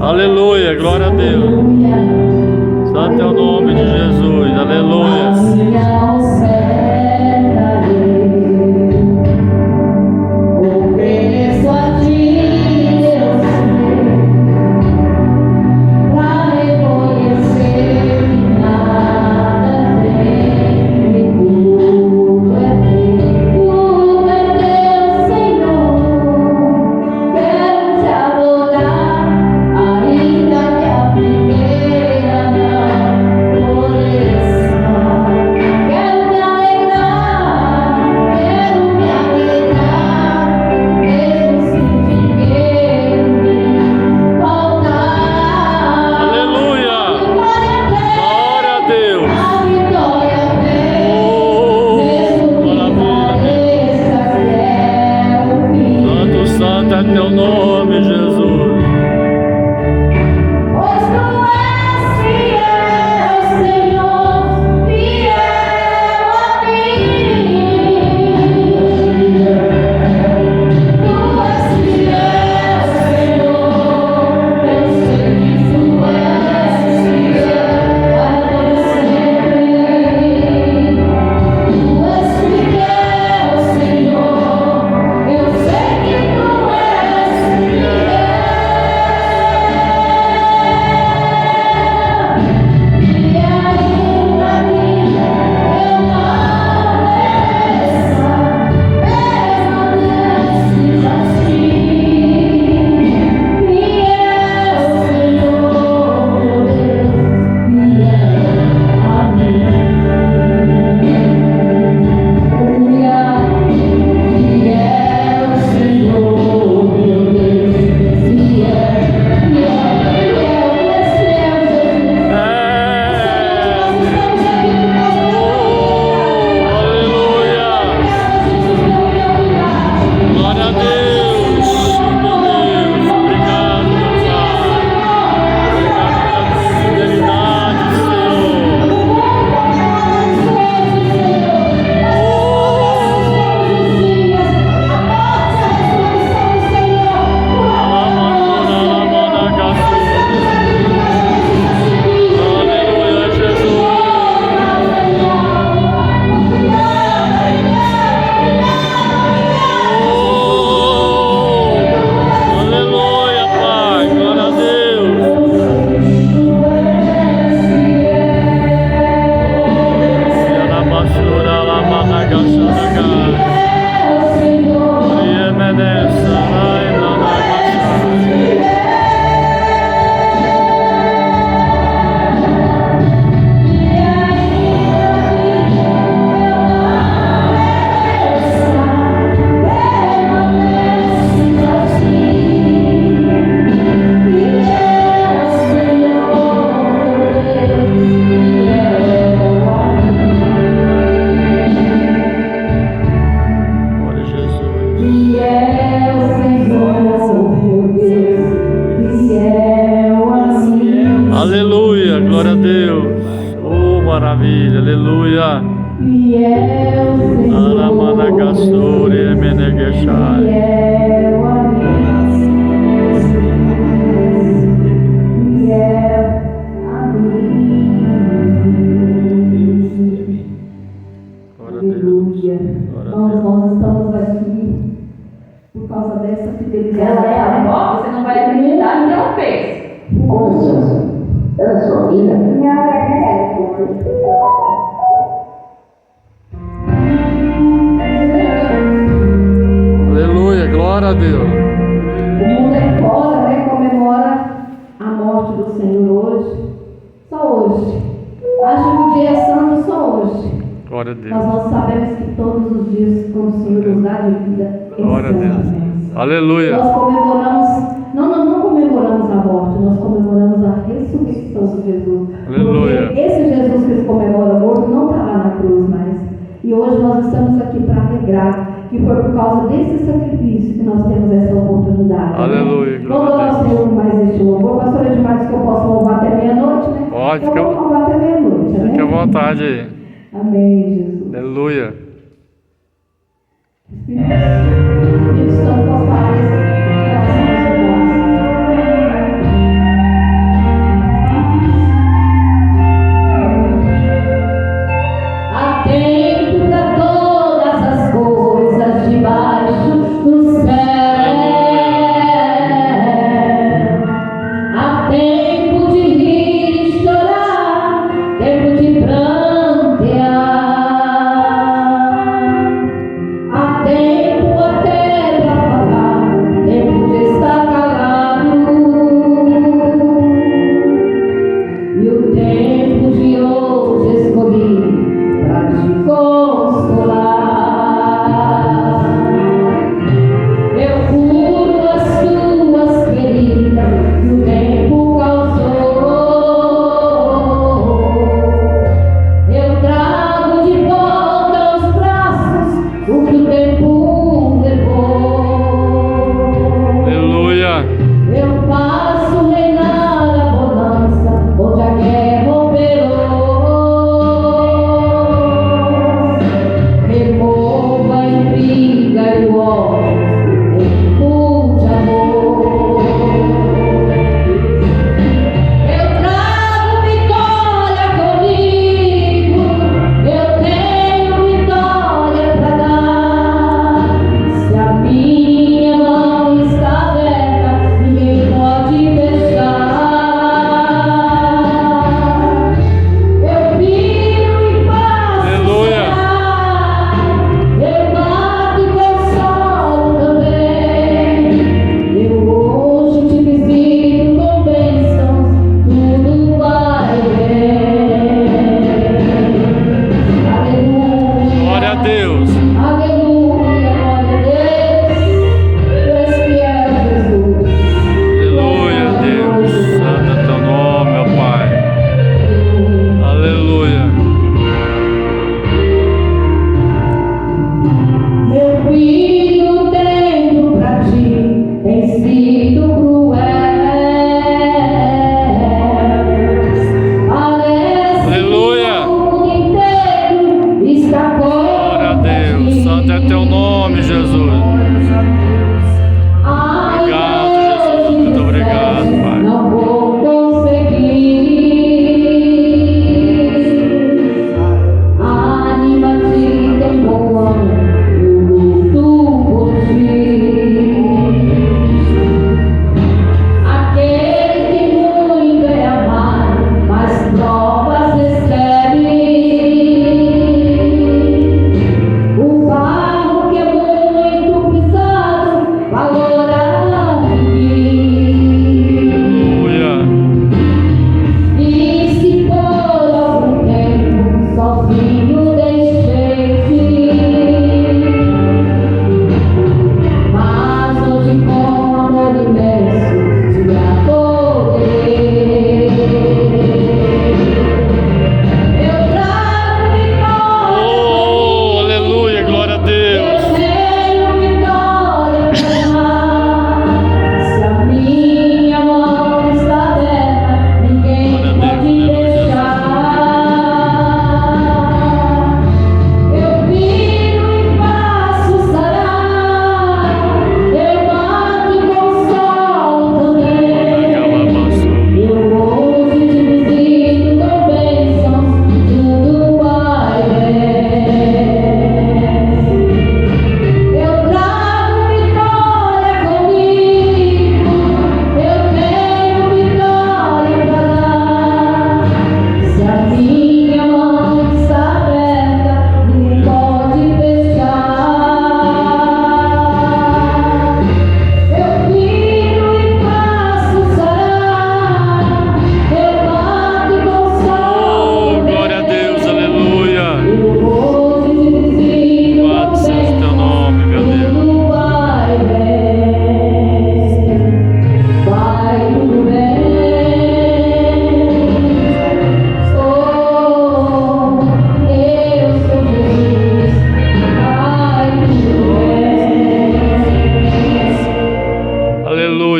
Aleluia, glória a Deus. Santo é o nome de Jesus, aleluia. Teu nome, Jesus. maravilha, aleluia. Fiel Senhor, Aramanagasturi emenegeshai. fiel a mim, fiel a mim. Glória a Deus. Aleluia. Glória a Nós Deus. estamos aqui por causa dessa fidelidade. Ela é a avó, você não vai acreditar no que ela fez. Com licença, ela é sua filha? Aleluia, glória a Deus. O mundo aí fora, né, comemora a morte do Senhor hoje. Só hoje. Acho que o dia é santo só hoje. Glória a Mas Deus. nós sabemos que todos os dias, como o Senhor nos dá de vida, Glória a Deus. Nós Aleluia. comemoramos, não comemoramos a morte, nós comemoramos a ressurreição de Jesus. Aleluia. Porque esse Jesus que se comemora morto não está lá na cruz mais. E hoje nós estamos aqui para alegrar que foi por causa desse sacrifício que nós temos essa oportunidade. Aleluia, Né? glória a Vamos ao Senhor com mais este louvor. Pastor Edmar disse que eu posso louvar até meia-noite, né? Pode, eu fica- vou louvar até meia-noite, né? Fique à vontade aí. Amém, Jesus. Aleluia. Espírito Santo, posso falar esse coração do Há tempo para todas as coisas debaixo do céu. Há tempo de rir e chorar, tempo de prantear. Há tempo até para falar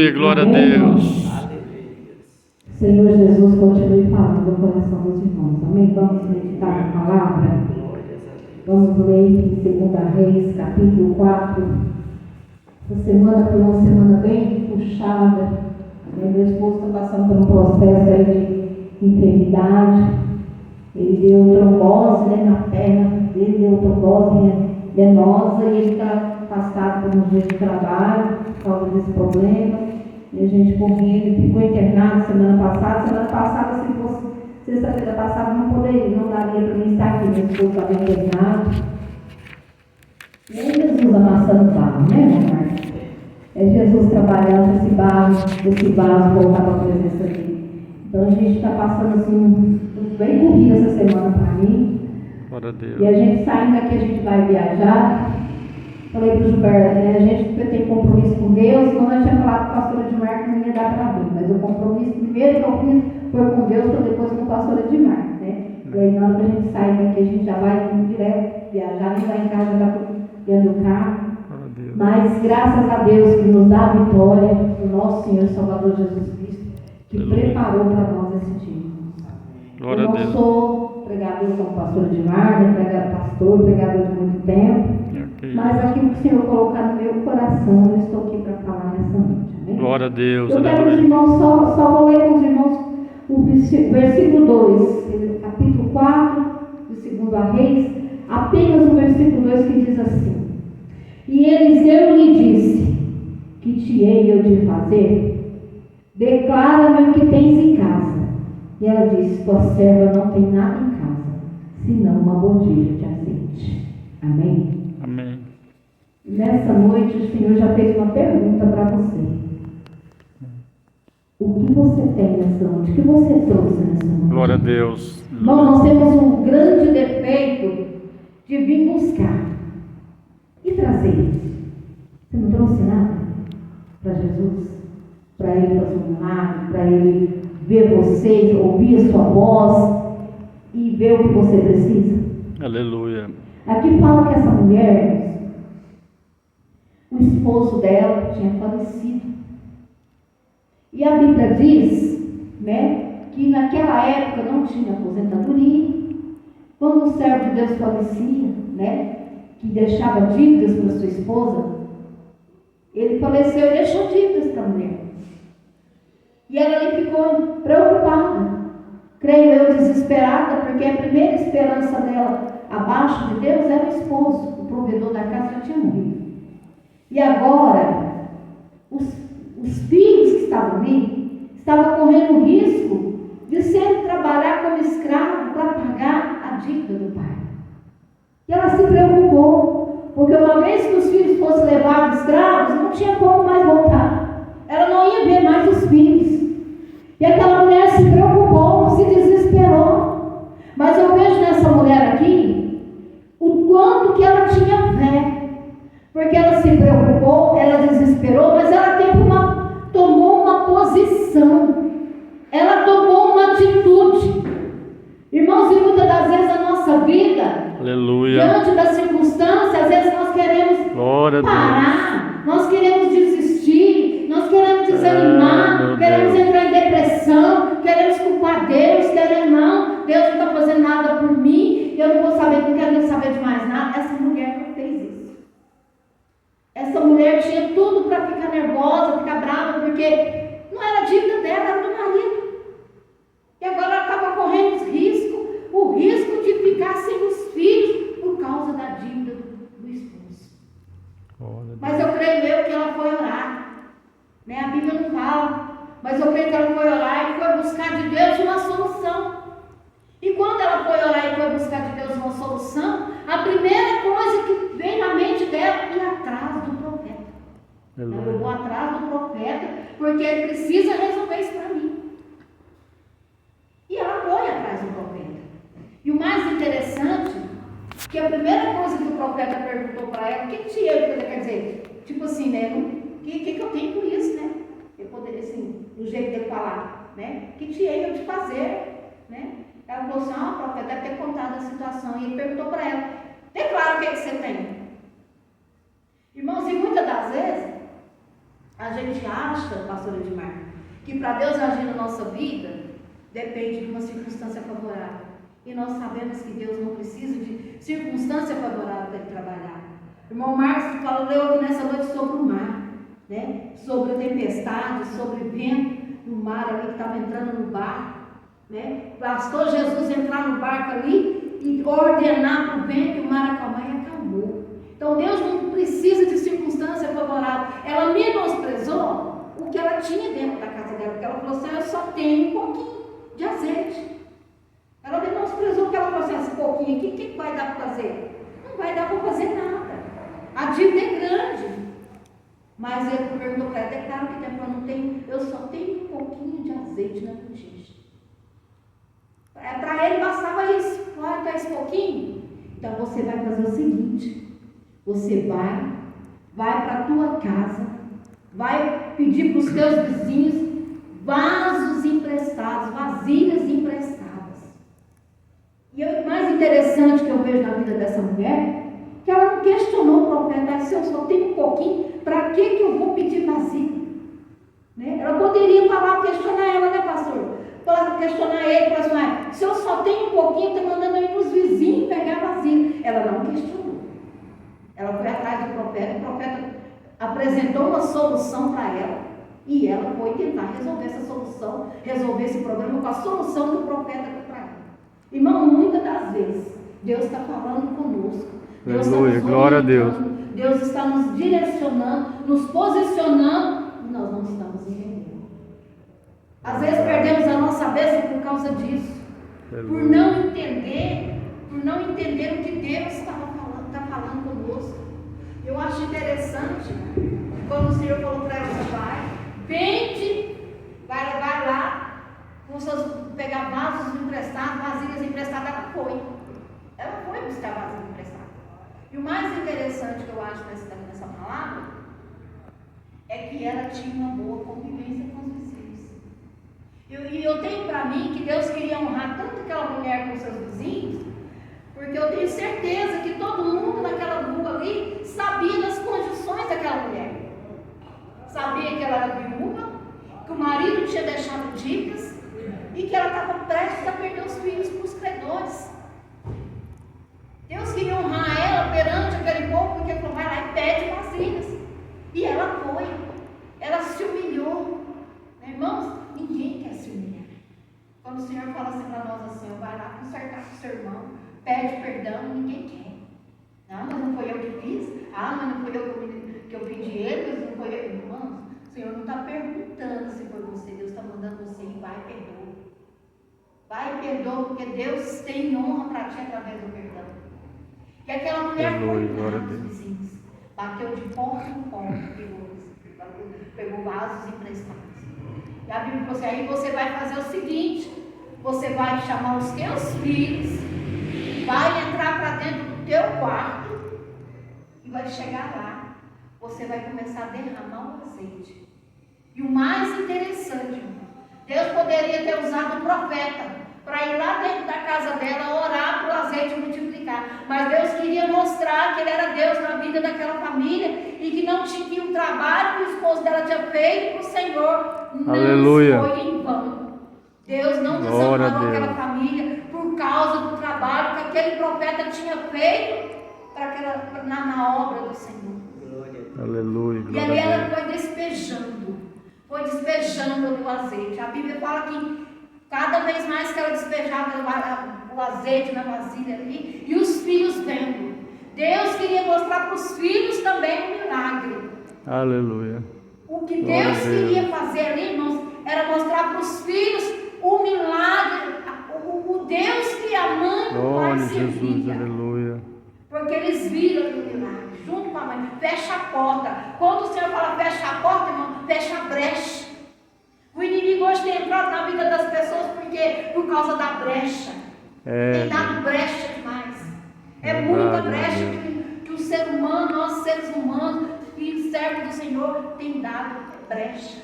Aleluia, glória a Deus. Senhor Jesus, continue falando no coração dos irmãos. Amém? Vamos meditar na palavra. Vamos ler em 2 Reis, capítulo 4. Essa semana foi uma semana bem puxada. Meu esposo está passando por um processo aí de enfermidade. Ele deu trombose, né, na perna dele, deu trombose venosa e ele está afastado por uns dias de trabalho por causa desse problema. E a gente corria, ele ficou internado semana passada. Semana passada, se fosse sexta-feira passada, não poderia, não daria para mim estar aqui. Meu esposo estava internado. E é Jesus amassando barro, né, meu pai? É Jesus trabalhando esse vaso voltar para a presença dele. Então a gente está passando assim, bem corrido essa semana para mim. Glória a Deus. E a gente saindo daqui, a gente vai viajar. Falei para o Gilberto, né? A gente tem compromisso com Deus. Não, eu tinha falado para a pastora Edmar que não ia dar para mim, mas o compromisso primeiro que eu fiz foi com Deus, para depois com a pastora Edmar, né? E aí na hora que a gente sair daqui, a gente já vai direto viajar, nem vai em casa, já está dentro do carro. Mas graças a Deus que nos dá a vitória, do nosso Senhor Salvador Jesus Cristo, que preparou para nós esse dia. Glória Eu a não Deus. sou pregador como pastor de mar, pastor, pregador de muito tempo, mas aquilo que o Senhor colocar no meu coração, eu estou aqui para falar nessa noite. Amém? Glória a Deus. Eu quero os Aleluia. irmãos, só vou ler com os irmãos o versículo 2, capítulo 4, de 2 Reis, apenas o versículo 2 que diz assim: E Eliseu lhe disse: Que te hei eu de fazer? Declara-me o que tens em casa. E ela disse: Tua serva não tem nada em casa, senão uma botija de azeite. Amém? Amém. Nessa noite o Senhor já fez uma pergunta para você. O que você tem nessa noite? O que você trouxe nessa noite? Glória a Deus. Nós temos um grande defeito de vir buscar e trazer. Você não trouxe nada para Jesus? Para Ele fazer um milagre, para Ele ver você, ouvir a sua voz e ver o que você precisa? Aleluia. Aqui fala que essa mulher, o esposo dela tinha falecido. E a Bíblia diz, né, que naquela época não tinha aposentadoria. Quando o servo de Deus falecia, né, que deixava dívidas para sua esposa, ele faleceu e deixou dívidas para a mulher. E ela ali ficou preocupada, creio eu, desesperada, porque a primeira esperança dela abaixo de Deus era o esposo, o provedor da casa já tinha morrido. E agora, os filhos que estavam ali, estavam correndo o risco de sempre trabalhar como escravo para pagar a dívida do pai. E ela se preocupou, porque uma vez que os filhos fossem levados escravos, não tinha como mais voltar. Ela não ia ver mais os filhos. E aquela mulher se preocupou, se desesperou. Mas eu vejo nessa mulher aqui o quanto que ela tinha fé. Porque ela se preocupou, ela desesperou, mas ela tomou uma posição. Ela tomou uma atitude. Irmãos, e muitas das vezes a nossa vida, Aleluia. diante das circunstâncias, às vezes nós queremos Glória a parar, nós queremos desistir, nós queremos desanimar, meu queremos Deus. entrar em depressão, queremos culpar Deus, queremos não, Deus não está fazendo nada por mim, eu não vou saber, não quero nem saber de mais nada. Essa mulher não fez isso. Essa mulher tinha tudo para ficar nervosa, ficar brava, porque não era dívida dela, era do marido. E agora ela estava correndo o risco de ficar sem os filhos por causa da dívida do esposo. Mas eu creio que ela foi orar. Né? A Bíblia não fala, mas eu creio que ela foi orar e foi buscar de Deus uma solução. E quando ela foi orar e foi buscar de Deus uma solução, a primeira coisa que veio na mente dela é ir atrás do profeta. Eu vou atrás do profeta, porque ele precisa resolver isso para mim. E ela foi atrás do profeta. E o mais interessante, que a primeira coisa que o profeta perguntou para ela, o que tinha ele fazer? Quer dizer, tipo assim, né? O que eu tenho com isso, né? Eu poderia, assim, do jeito de falar, né? O que tinha eu de fazer, né? Ela falou assim: o profeta deve ter contado a situação. E ele perguntou para ela: declara o que você tem. Irmãos, e muitas das vezes, A gente acha, pastor Edmar, que para Deus agir na nossa vida, depende de uma circunstância favorável. E nós sabemos que Deus não precisa de circunstância favorável para Ele trabalhar. O irmão Marcos leu aqui nessa noite sobre o mar, né? Sobre a tempestade, sobre o vento no mar ali que estava entrando no barco. Né? Bastou Jesus entrar no barco ali e ordenar para o vento e o mar acalmar e acalmou. Então Deus não precisa de circunstância favorável. Ela menosprezou o que ela tinha dentro da casa dela, porque ela falou assim: eu só tenho um pouquinho de azeite. Ela menosprezou porque ela falou assim: esse pouquinho aqui, o que vai dar para fazer? Não vai dar para fazer nada. A dívida é grande. Mas ele perguntou para ela: é claro que tem, não tem, eu só tenho um pouquinho de azeite na botija. Para ele bastava isso. Olha, tá esse pouquinho? Então você vai fazer o seguinte: você vai para a tua casa, vai pedir para os teus vizinhos vasos emprestados, vasilhas emprestadas. E o mais interessante que eu vejo na vida dessa mulher, que ela não questionou o profeta: se eu só tenho um pouquinho, para que eu vou pedir vasilha? Né? Ela poderia falar, questionar ela, né, pastor? Questionar ele, falar assim: se eu só tenho um pouquinho, estou mandando ir para os vizinhos pegar vasilha. Ela não questionou. Ela foi atrás do profeta, o profeta apresentou uma solução para ela e ela foi tentar resolver essa solução, resolver esse problema com a solução que o profeta deu para ela. Irmão, muitas das vezes Deus está falando conosco. Deus está nos Glória a Deus. Deus está nos direcionando, nos posicionando e nós não estamos entendendo. Às vezes perdemos a nossa bênção por causa disso. Por não entender o que Deus está falando conosco. Eu acho interessante quando o Senhor falou para ela: vai, vende, vai lá, pegar vasos emprestados, vasilhas emprestadas. Ela foi buscar vasilhas emprestadas. E o mais interessante que eu acho nessa palavra é que ela tinha uma boa convivência com os vizinhos. E eu tenho para mim que Deus queria honrar tanto aquela mulher com seus vizinhos, porque eu tenho certeza que todo mundo naquela rua ali sabia das condições daquela mulher. Sabia que ela era viúva, que o marido tinha deixado dívidas e que ela estava prestes a perder os filhos para os credores. Deus queria honrar ela perante aquele povo, porque ele falou: vai lá e pede vasilhas. E ela foi. Ela se humilhou. Irmãos, ninguém quer se humilhar. Quando o Senhor fala assim para nós assim: vai lá consertar com o seu irmão, pede perdão, ninguém quer. Não, mas não foi eu que fiz. Mas não foi eu que eu pedi ele, mas não foi eu. Irmãos, o Senhor não está perguntando se foi você. Deus está mandando você ir, vai e perdoa. Vai e perdoa, porque Deus tem honra para ti através do perdão. E aquela mulher foi lá nos vizinhos, bateu de porta em porta, pegou vasos emprestados. E a Bíblia falou assim: aí você vai fazer o seguinte: você vai chamar os teus filhos, vai entrar para dentro do teu quarto e vai chegar lá. Você vai começar a derramar o azeite. E o mais interessante, Deus poderia ter usado o profeta para ir lá dentro da casa dela orar para o azeite multiplicar. Mas Deus queria mostrar que Ele era Deus na vida daquela família e que não tinha que o trabalho que o esposo dela tinha feito para o Senhor não foi em vão. Deus não desamparou aquela família por causa do trabalho que aquele profeta tinha feito na obra do Senhor. Aleluia. E ali ela foi despejando o azeite. A Bíblia fala que cada vez mais que ela despejava o azeite na vasilha ali, e os filhos vendo. Deus queria mostrar para os filhos também um milagre. Aleluia. O que Deus queria fazer ali, irmãos, era mostrar para os filhos o milagre, o Deus que a mãe do pai servia. Aleluia. Porque eles viram o milagre, junto com a mãe. Fecha a porta. Quando o Senhor fala fecha a porta, irmão, fecha a brecha. O inimigo hoje tem entrado na vida das pessoas por causa da brecha. Tem dado brecha demais. É muita brecha que o ser humano, nós seres humanos, filhos servos do Senhor, tem dado brecha.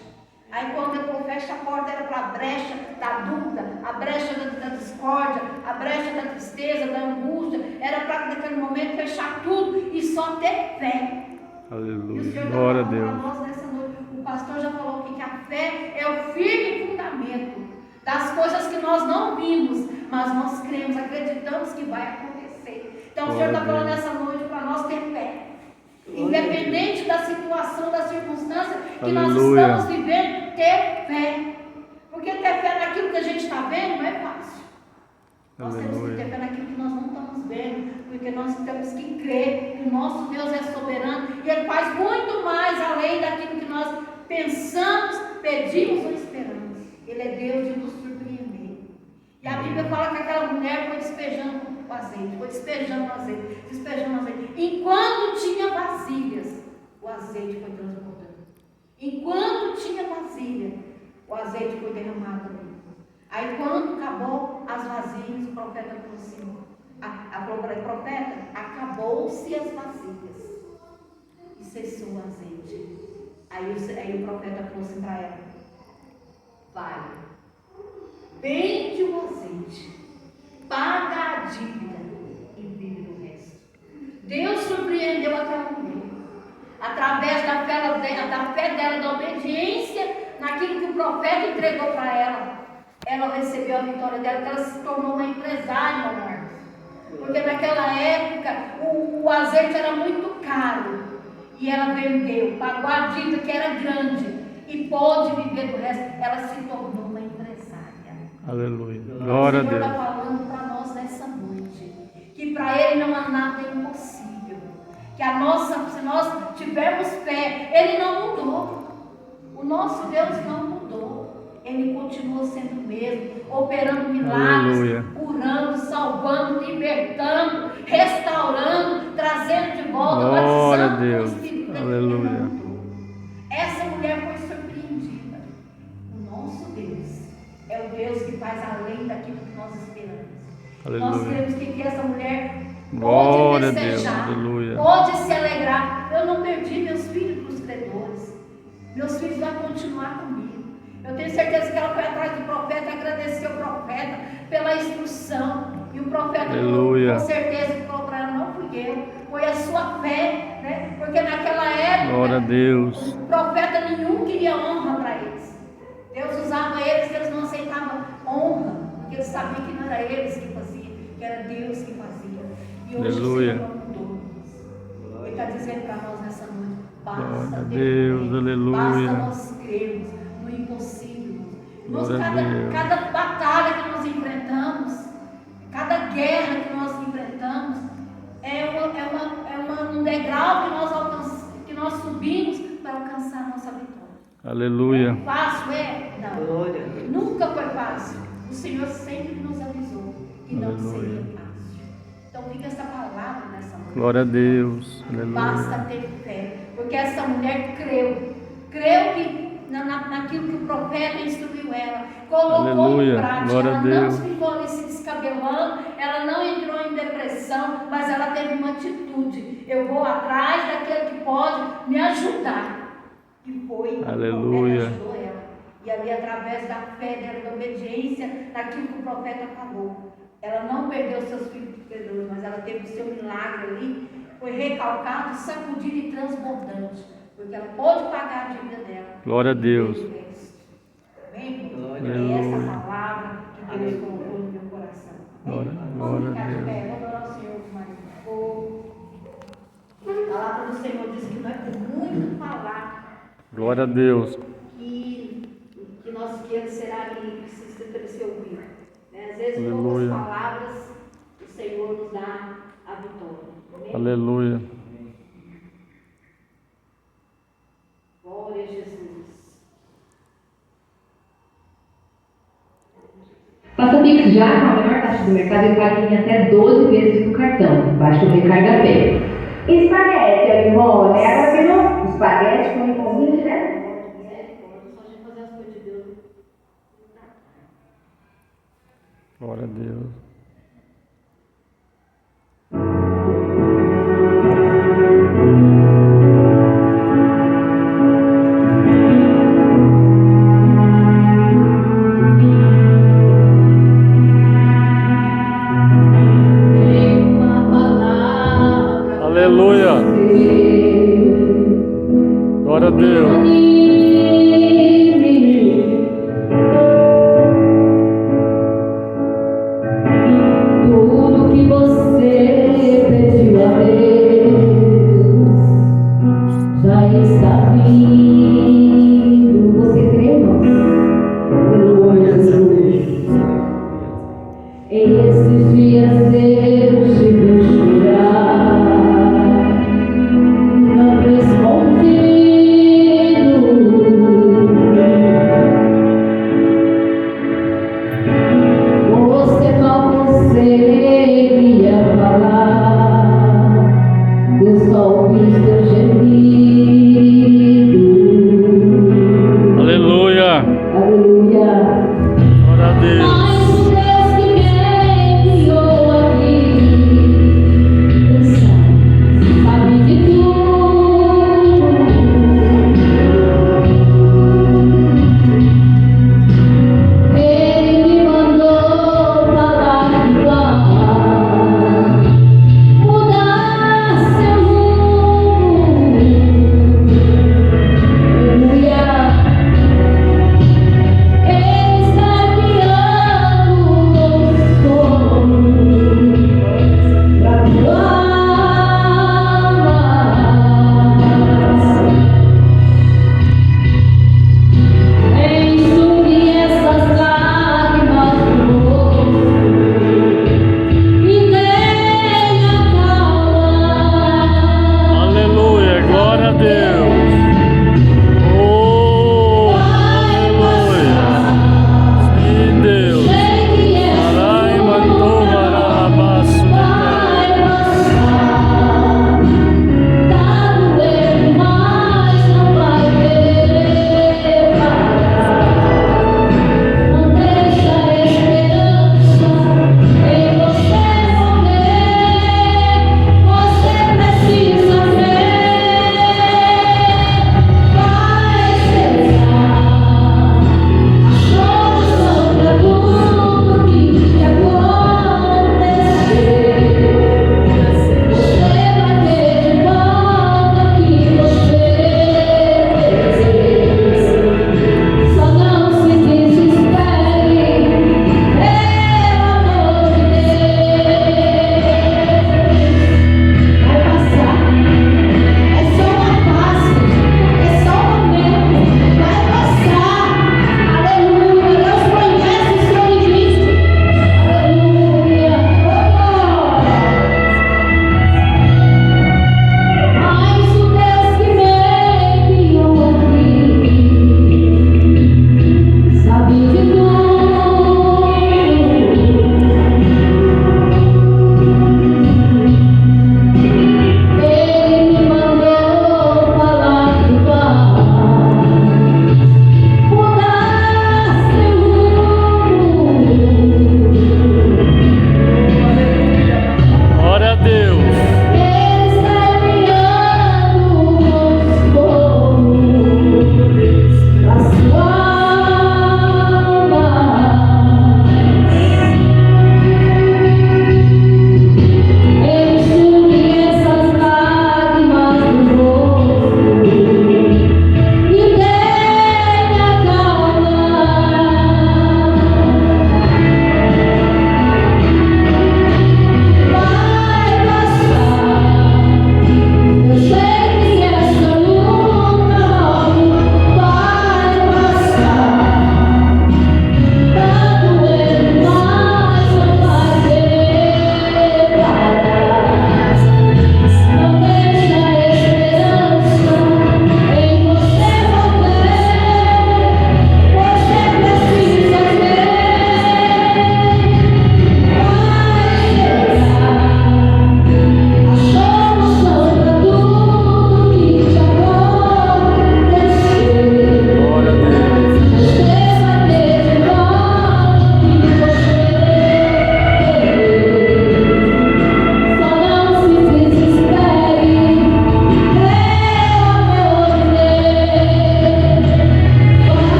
Aí quando ele fecha a porta, era para a brecha da dúvida, a brecha da discórdia, a brecha da tristeza, da angústia. Era para naquele momento fechar tudo e só ter fé. Aleluia. E o Senhor Glória a está falando Deus. para nós nessa noite. O fé é o firme fundamento das coisas que nós não vimos, mas nós cremos, acreditamos que vai acontecer. Então o Senhor está falando nessa noite para nós ter fé. Independente da situação, da circunstância que nós estamos vivendo, ter fé. Porque ter fé naquilo que a gente está vendo não é fácil. Nós temos que ter fé naquilo que nós não estamos vendo, porque nós temos que crer que o nosso Deus é soberano e Ele faz muito mais além daquilo que nós pensamos, pedimos ou esperamos. Ele é Deus de nos surpreender. E a Bíblia fala que aquela mulher foi despejando o azeite, foi despejando o azeite, despejando o azeite. Enquanto tinha vasilhas, o azeite foi transbordando. Enquanto tinha vasilha, o azeite foi derramado ali. Aí quando acabou as vasilhas, o profeta falou assim, profeta, acabou-se as vasilhas e cessou o azeite. Aí o profeta falou assim para ela, vai, vende o azeite, paga a dívida e vive do resto. Deus surpreendeu aquela mulher, através da fé dela, da obediência naquilo que o profeta entregou para ela. Ela recebeu a vitória dela, que ela se tornou uma empresária, amor. Porque naquela época o azeite era muito caro. E ela vendeu, pagou a dívida que era grande e pôde viver do resto. Ela se tornou uma empresária. Aleluia. Glória a Deus. O Senhor está falando para nós nessa noite que para Ele não há nada impossível. Que se nós tivermos fé, Ele não mudou. O nosso Deus não mudou. Ele continua sendo o mesmo, operando milagres, Aleluia. curando, salvando, libertando, restaurando, trazendo de volta, Glória a batizando Deus. com o Espírito Santo. Aleluia. Essa mulher foi surpreendida. O nosso Deus é o Deus que faz além daquilo que nós esperamos. Aleluia. Nós queremos que essa mulher Glória a pode Deus. festejar, Aleluia. pode se alegrar. Eu não perdi meus filhos para os credores. Meus filhos vão continuar comigo. Eu tenho certeza que ela foi atrás do profeta, agradeceu o profeta pela instrução. E o profeta falou, com certeza, falou para ela, não fui eu, foi a sua fé, né? Porque naquela época, Glória a Deus. Profeta nenhum queria honra para eles. Deus usava eles, eles não aceitavam honra, porque eles sabiam que não era eles que faziam, que era Deus que fazia. E hoje Aleluia. o Senhor mudou. Ele está dizendo para nós nessa noite, basta ter Deus, fé, aleluia. basta nós crermos no impossível. Glória a Deus. Cada batalha que nós enfrentamos, cada guerra que nós enfrentamos, é um degrau que nós subimos para alcançar a nossa vitória. Aleluia. É fácil, Não. Nunca foi fácil. O Senhor sempre nos avisou que não seria fácil. Então fica essa palavra nessa noite. Glória a Deus. Aleluia. Basta ter fé. Porque essa mulher creu. Creu que naquilo que o profeta instruiu ela, colocou Aleluia. em prática. Glória a Ela Deus. não ficou ali se descabelando, ela não entrou em depressão, mas ela teve uma atitude. Eu vou atrás daquele que pode me ajudar. E foi. Aleluia. O profeta ajudou ela. E ali, através da fé dela, da obediência naquilo que o profeta falou, ela não perdeu seus filhos perdedores, mas ela teve o seu milagre ali, foi recalcado, sacudido e transbordante. Porque ela pode pagar a dívida dela. Glória a Deus. Amém? Aleluia. É essa palavra que Deus colocou no meu coração. Glória Vamos a ficar de Deus. pé, vamos adorar o Senhor com mais fogo. A palavra do Senhor diz que não é por muito falar Glória a Deus. que nosso guia será livre, se ouvir. Né? Às vezes, com Aleluia. poucas palavras, o Senhor nos dá a vitória. Amém? Aleluia. Glória a Jesus. Faça Pix já com a menor taxa do mercado e pague em até 12 vezes no cartão. Baixe o Recarga Pay. Espaguete, irmão, era pelo espaguete com limãozinho direto. Glória a Deus. Aleluia. Glória a Deus.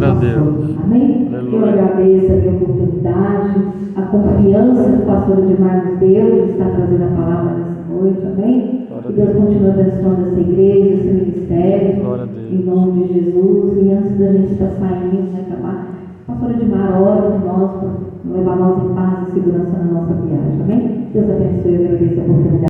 Glória a Deus. Amém? Aleluia. Eu agradeço a oportunidade, a confiança que o pastor Edmar nos deu de estar trazendo a palavra nessa noite. Amém? Glória a Que Deus Deus. continue abençoando essa igreja, esse ministério. Glória a Deus. Em nome de Jesus. E antes da gente estar saindo, né, Tamar? Pastor Edmar, ora por nós, para levar nós em paz e segurança na nossa viagem. Amém? Deus abençoe e agradeço a oportunidade.